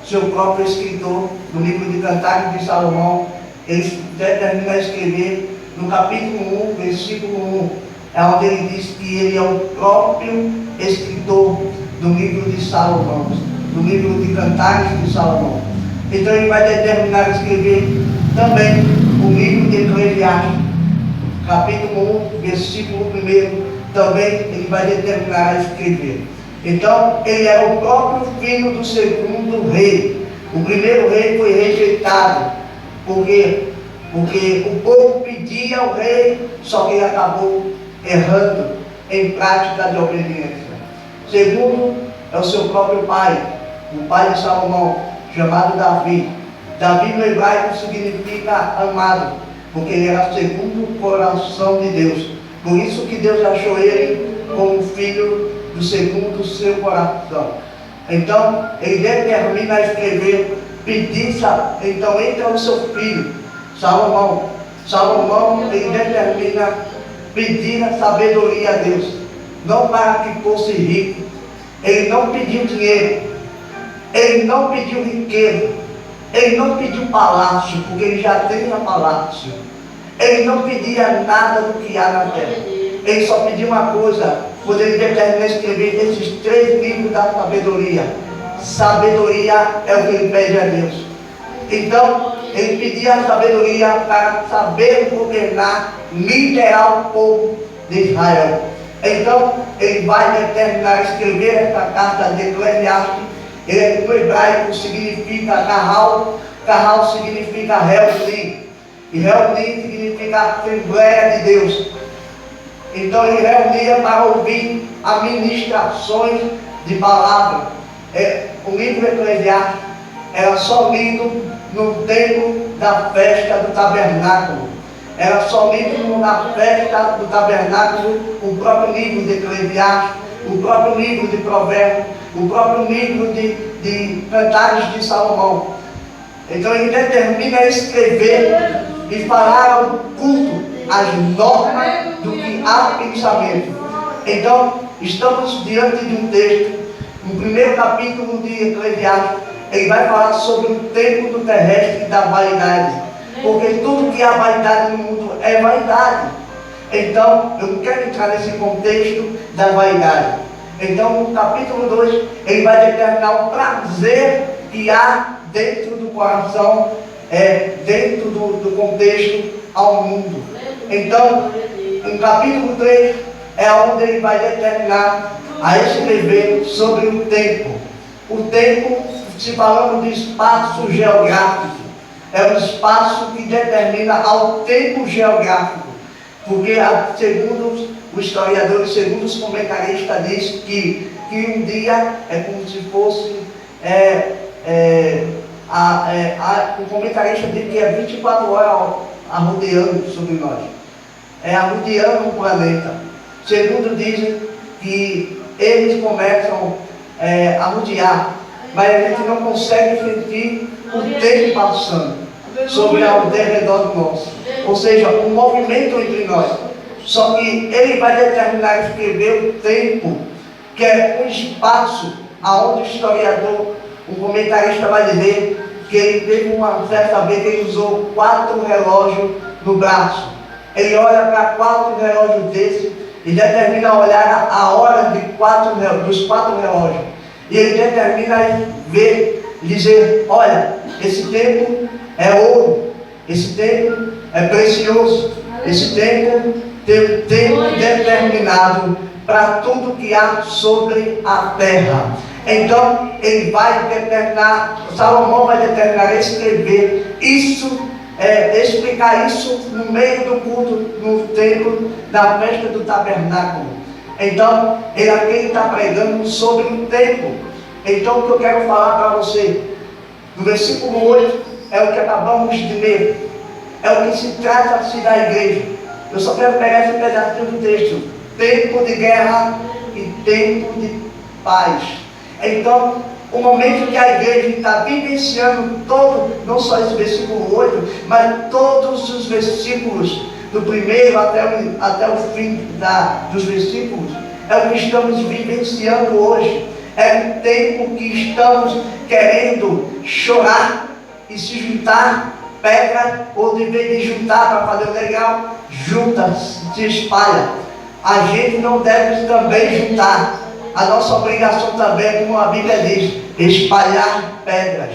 seu próprio escritor, no livro de Cantares de Salomão, ele determina a escrever no capítulo 1, versículo 1, é onde ele diz que ele é o próprio escritor do livro de Salomão, do livro de Cantares de Salomão. Então ele vai determinar a escrever também o livro de Eclesiastes, capítulo 1, versículo 1, também ele vai determinar a escrever. Então, ele é o próprio filho do segundo rei. O primeiro rei foi rejeitado, porque o povo pedia ao rei, só que ele acabou errando em prática de obediência. Segundo, é o seu próprio pai, o pai de Salomão, chamado Davi. Davi no hebraico significa amado, porque ele era segundo o coração de Deus. Por isso que Deus achou ele como filho do segundo seu coração. Então, ele determina a escrever, pedir, então entra o seu filho, Salomão. Salomão, ele determina pedir a sabedoria a Deus, não para que fosse rico. Ele não pediu dinheiro, ele não pediu riqueza, ele não pediu palácio, porque ele já tem a palácio. Ele não pedia nada do que há na terra. Ele só pediu uma coisa, quando ele determina escrever esses 3 livros da sabedoria. Sabedoria é o que ele pede a Deus. Então, ele pedia a sabedoria para saber governar, liderar o povo de Israel. Então, ele vai determinar escrever essa carta de Eclesiastes. No hebraico significa Carral, Carral significa reunir, e reunir significa Assembleia de Deus. Então ele reunia para ouvir administrações de palavra. O livro Eclesiastes era só lido no tempo da festa do tabernáculo. Era só lido na festa do tabernáculo o próprio livro de Eclesiastes, o próprio livro de Provérbios, o próprio livro de Cantares de Salomão. Então ele determina escrever e falar ao culto as normas do que há pensamento. Então, estamos diante de um texto, no primeiro capítulo de Eclesiastes, ele vai falar sobre o tempo do terrestre e da vaidade. Porque tudo que há vaidade no mundo é vaidade. Então, eu não quero entrar nesse contexto da vaidade. Então, no capítulo 2, ele vai determinar o prazer que há dentro do coração, dentro do contexto ao mundo. Então, no capítulo 3, é onde ele vai determinar a escrever sobre o tempo. O tempo, se falando de espaço geográfico, é um espaço que determina ao tempo geográfico. Porque, segundo os historiadores, segundo os comentaristas, diz que um dia é como se fosse, o comentarista diz que é 24 horas arrodeando sobre nós. Arrodeando o planeta. Segundo dizem que eles começam a rodear, mas a gente não consegue sentir o tempo passando sobre ao redor de nós. Ou seja, um movimento entre nós. Só que ele vai determinar escrever o tempo, que é um espaço aonde o historiador, o comentarista vai dizer que ele teve uma certa vez que ele usou 4 relógios no braço. Ele olha para 4 relógios desses e determina olhar a hora dos 4 relógios. E ele determina ver, dizer, olha, esse tempo é ouro, esse tempo é precioso, esse tempo tem tempo determinado para tudo que há sobre a terra. Então, ele vai determinar, Salomão vai determinar escrever isso, explicar isso no meio do culto, no templo da festa do tabernáculo. Então, ele aqui está pregando sobre o tempo. Então, o que eu quero falar para você, no versículo 8, é o que acabamos de ler, é o que se trata-se da igreja. Eu só quero pegar esse pedacinho do texto: tempo de guerra e tempo de paz. Então, o momento que a igreja está vivenciando não só esse versículo 8, mas todos os versículos, do primeiro até o fim dos versículos, é o que estamos vivenciando hoje. É um tempo que estamos querendo chorar e se juntar, pega, ou de vez de juntar para fazer o legal, junta, se espalha. A gente não deve também juntar. A nossa obrigação também, como a Bíblia diz, espalhar pedras.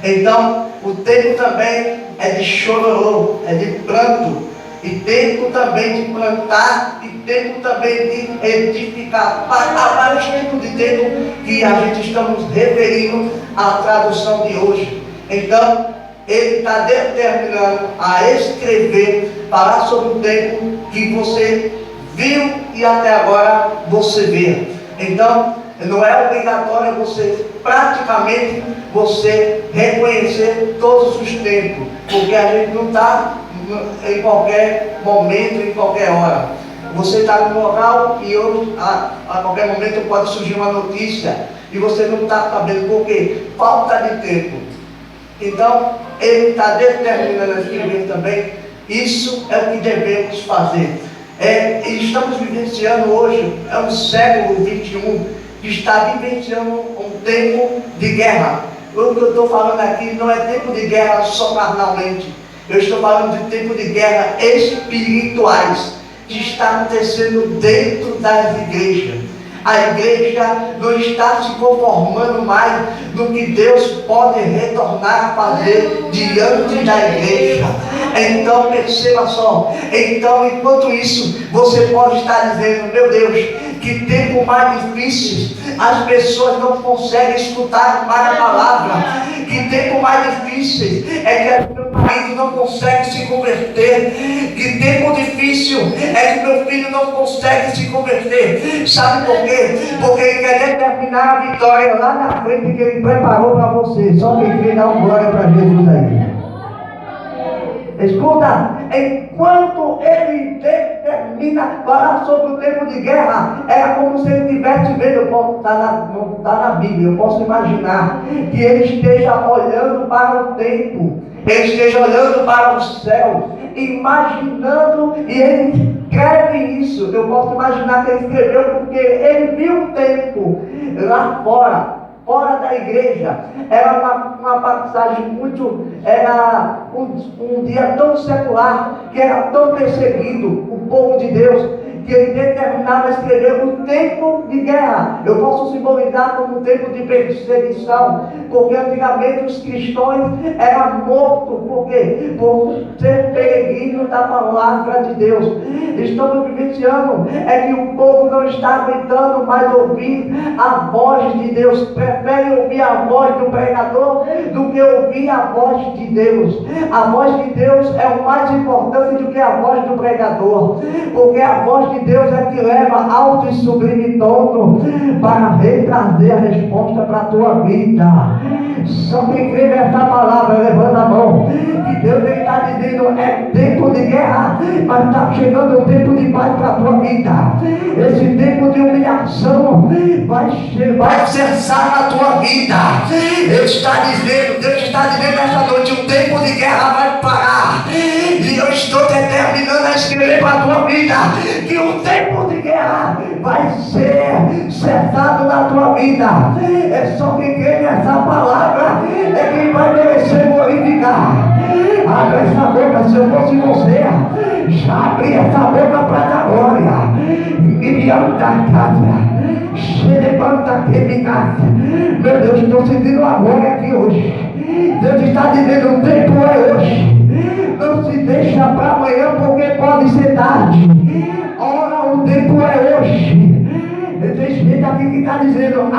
Então, o tempo também é de chororô, é de pranto. E tempo também de plantar, e tempo também de edificar. Há vários tipos de tempo que a gente estamos referindo à tradução de hoje. Então, ele está determinando a escrever, falar sobre o tempo que você viu e até agora você vê. Então, não é obrigatório praticamente você reconhecer todos os tempos, porque a gente não está em qualquer momento, em qualquer hora. Você está no local e hoje, a qualquer momento pode surgir uma notícia e você não está sabendo por quê? Falta de tempo. Então, ele está determinando a escrever também. Isso é o que devemos fazer. Estamos vivenciando hoje, é o século 21, que está vivenciando um tempo de guerra. O que eu estou falando aqui não é tempo de guerra só carnalmente. Eu estou falando de tempo de guerra espirituais, que está acontecendo dentro das igrejas. A igreja não está se conformando mais do que Deus pode retornar a fazer diante da igreja. Então perceba só, então enquanto isso, você pode estar dizendo, meu Deus, que tempo mais difícil, as pessoas não conseguem escutar mais a palavra. Que tempo mais difícil é que meu marido não consegue se converter. Que tempo difícil é que meu filho não consegue se converter. Sabe por quê? Porque ele quer determinar a vitória lá na frente que ele preparou para você. Só quem crê dá uma glória para Jesus aí. Escuta, enquanto ele determina falar sobre o tempo de guerra, era como se ele estivesse vendo, está na Bíblia, eu posso imaginar que ele esteja olhando para o tempo, ele esteja olhando para o céu, imaginando, e ele escreve isso. Eu posso imaginar que ele escreveu porque ele viu o tempo lá fora da igreja. Era uma passagem muito, era um dia tão secular, que era tão perseguido o povo de Deus, que ele determinava escrever o tempo de guerra. Eu posso simbolizar como um tempo de perseguição, porque antigamente os cristãos eram mortos, por quê? Por ser peregrino da palavra de Deus. Estamos vivenciando é que o povo não está aguentando mais ouvir a voz de Deus, prefere ouvir a voz do pregador do que ouvir a voz de Deus. A voz de Deus é o mais importante do que a voz do pregador, porque a voz de Deus é que leva alto e sublime tono para retrazer a resposta para a tua vida. Só quem crê nessa palavra, levanta a mão, que Deus está dizendo, é tempo de guerra, mas está chegando o tempo de paz para a tua vida. Esse tempo de humilhação vai cessar na tua vida. Deus está dizendo nessa noite, o tempo de guerra vai parar. E eu estou determinando a escrever para a tua vida que o tempo de guerra vai ser cessado na tua vida. É só quem crê nessa palavra é quem vai merecer glorificar. Abre essa boca, se eu fosse você, já abri essa boca para dar glória. Enviando da casa. Meu Deus, estou sentindo a glória aqui hoje. Deus está dizendo, o tempo é hoje. Não se deixa para amanhã, porque pode ser tarde. Ora, o tempo é hoje. Tem gente aqui que está dizendo,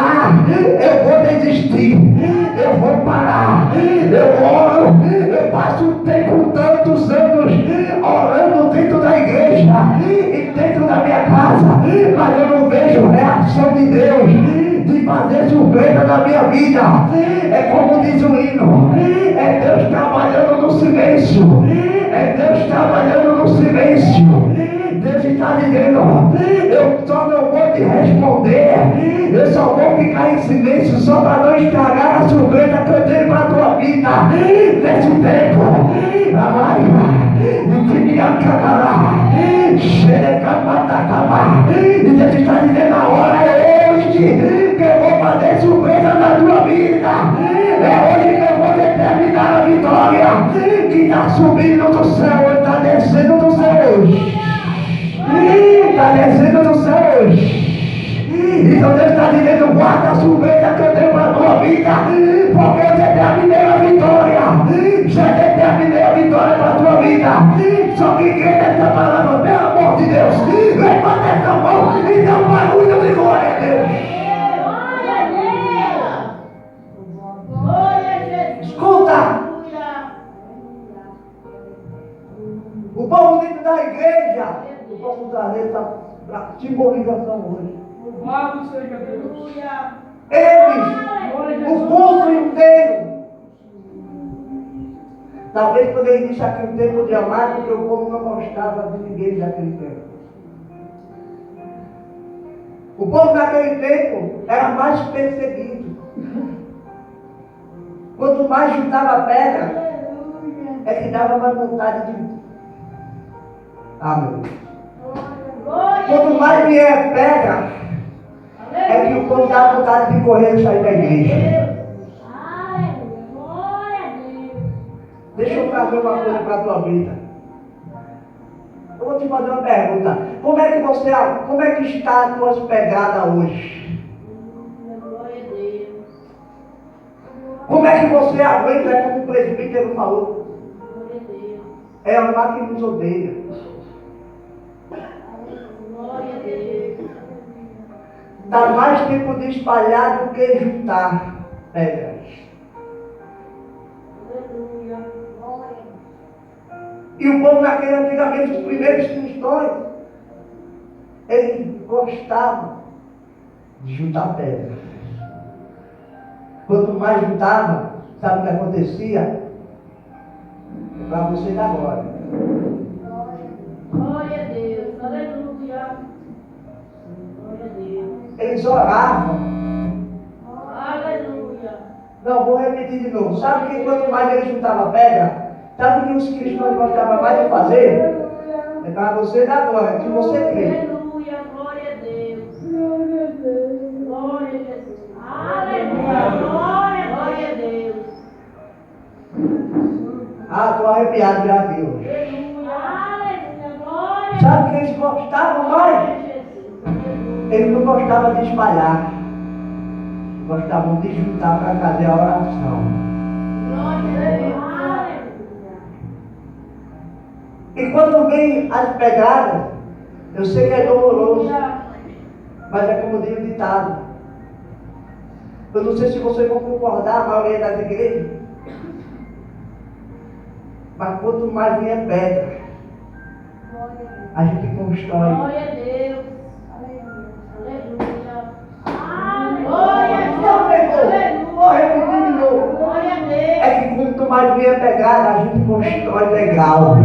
eu vou desistir, eu vou parar, eu oro, eu passo tantos anos orando dentro da igreja e dentro da minha casa, mas eu não vejo reação de Deus de fazer surpresa na minha vida. É como diz o hino, é Deus trabalhando no silêncio, é Deus trabalhando no silêncio. Deus está dizendo, eu só não vou te responder, eu só vou ficar em silêncio só para não estragar a surpresa que eu tenho para a tua vida nesse tempo. E Deus está dizendo, a hora é hoje que eu vou fazer está subindo do céu, ele está descendo do céu. Está descendo do céu. Então Deus está dizendo, guarda a surpresa que eu tenho para a tua vida, porque eu determinei a vitória. Já determinei a vitória para a tua vida. Só que quem essa palavra, pelo amor de Deus, levanta essa mão e dá um barulho de glória a Deus. Escuta! O povo dentro da igreja, o povo da letra para simbolização hoje. Louvado seja Deus. Eles, o povo inteiro. Talvez quando ele disse aqui um tempo de amar, porque o povo não gostava de ninguém daquele tempo. O povo daquele tempo era mais perseguido. Quanto mais juntava pedra, é que dava mais vontade de. Ah, meu Deus. Quanto mais vier pedra, é que o povo dá vontade de correr e sair da igreja. Deixa eu fazer uma coisa para a tua vida. Eu vou te fazer uma pergunta. Como é que está as tuas pegadas hoje? Como é que você aguenta, como o presbítero falou? É amar que nos odeia. Dá mais tempo de espalhar do que juntar pedras. E o povo naquele antigamente, os primeiros cristãos, eles gostavam de juntar pedras. Quanto mais juntava, sabe o que acontecia? Para você da glória. Glória a Deus, aleluia. Glória a Deus. Eles oravam. Aleluia. Não, vou repetir de novo. Sabe que quanto mais eles juntavam pedra, sabe o que os cristãos gostavam mais de fazer? É para você dar glória, que você crê. Aleluia, glória a Deus. Glória a Jesus. Aleluia, glória a Deus. Ah, estou arrepiado já aqui hoje. Aleluia, glória. Sabe o que eles gostavam mais? Eles não gostavam de espalhar. Gostavam de juntar para fazer a oração. Glória a Deus. E quando vem as pegadas, eu sei que é doloroso, mas é como diz o ditado. Eu não sei se vocês vão concordar, a maioria das igrejas. Mas quanto mais vem a pedra, a gente constrói. Glória a Deus. Aleluia. Glória a Deus. Não pegou. Vou repetir de novo. Glória a Deus. É que quanto mais vem a pegada, a gente constrói legal.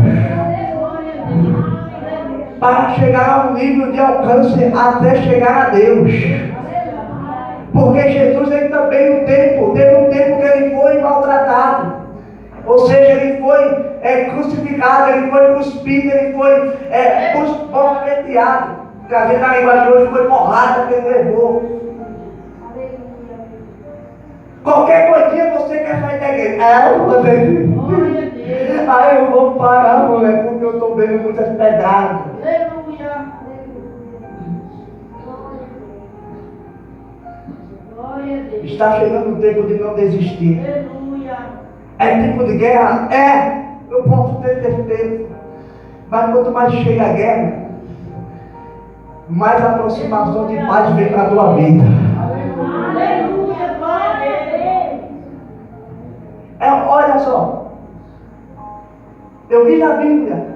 Para chegar a um nível de alcance até chegar a Deus. Porque Jesus ele também teve um tempo que ele foi maltratado. Ou seja, ele foi crucificado, ele foi cuspido, ele foi esbofeteado. Trazendo na linguagem de hoje, foi porrada que ele levou. Qualquer coisinha você quer sair da igreja. Ah, eu vou parar, mulher, porque eu estou vendo muitas pedradas. Aleluia. Glória a Deus. Está chegando o tempo de não desistir. Aleluia. É tempo de guerra? É, eu posso ter certeza. Mas quanto mais chega a guerra, mais aproximação de paz vem para a tua vida. Aleluia, glória a Deus. Olha só. Eu vi na Bíblia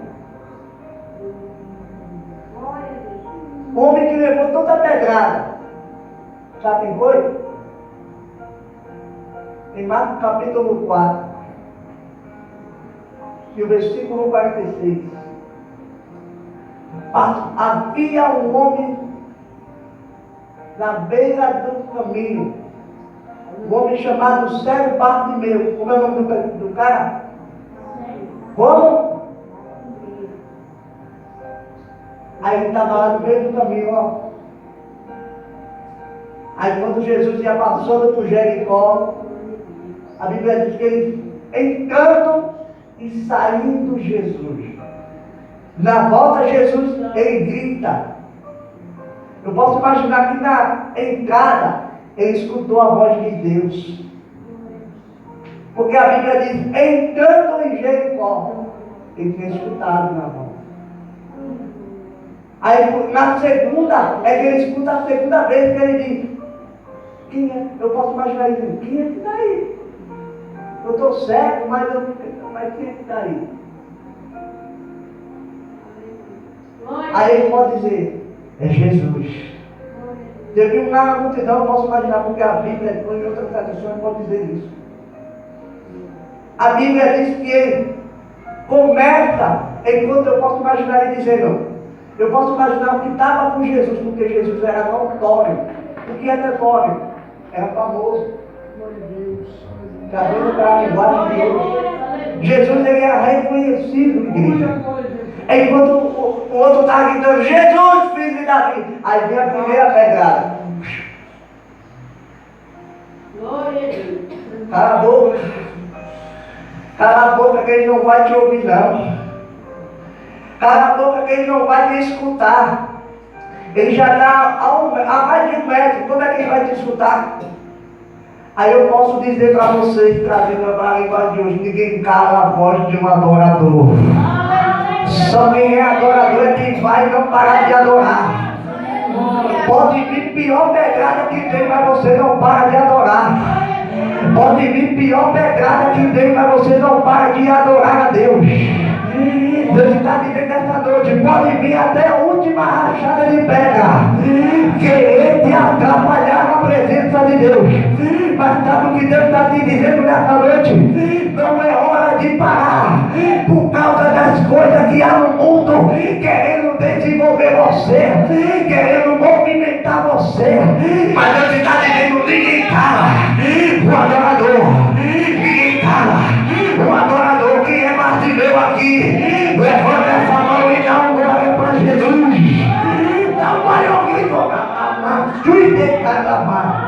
um homem que levou tanta pedrada. Sabe quem foi? Em Marcos capítulo 4 e o versículo 46. Havia um homem na beira do caminho, um homem chamado Cego Bartimeu. Como é o nome do cara? Como? Aí ele estava lá no meio do caminho, ó. Aí quando Jesus ia passando por Jericó, a Bíblia diz que ele, em canto, e saindo Jesus. Na volta, Jesus, ele grita. Eu posso imaginar que na entrada, ele escutou a voz de Deus. Porque a Bíblia diz, entrando em Jericó, ele tinha escutado na voz. Aí na segunda, é que ele escuta a segunda vez que ele diz, quem é? Eu posso imaginar ele, quem é que está aí? Eu estou cego, mas quem é que está aí? Aí ele pode dizer, é Jesus. Teve um cara na multidão, eu posso imaginar, porque a Bíblia, em outras traduções, pode dizer isso. A Bíblia diz que ele começa, enquanto eu posso imaginar ele dizendo, eu posso imaginar o que estava com Jesus, porque Jesus era notório. O que é notório? Era famoso. Cabelo para a linguagem de Deus. Jesus ele era reconhecido, igreja. Enquanto o outro estava gritando, Jesus, filho de Davi. Aí vem a primeira pedrada. Glória a Deus. Cala a boca. Cala a boca que ele não vai te ouvir não. Cala a boca que ele não vai te escutar. Ele já está a mais de 1 metro. Como é que ele vai te escutar? Aí eu posso dizer para vocês, trazendo para a língua de hoje, ninguém cala a voz de um adorador. Só quem é adorador é quem vai não parar de adorar. Pode vir pior pedrada que tem, mas você não para de adorar. Pode vir pior pedrada que tem, mas você não para de adorar a Deus. Deus está dizendo essa noite, pode vir até a última rachada de pedra, querer te atrapalhar na presença de Deus. Mas sabe o que Deus está te dizendo nessa noite? Não é hora de parar, por causa das coisas que há no mundo, querendo desenvolver você, querendo movimentar você. Mas Deus está dizendo, ninguém cala o adorador, ninguém cala o adorador. Quem é brasileiro aqui, levanta essa mão e dá um glória para Jesus. Dá um maior grito, cuide cada mais.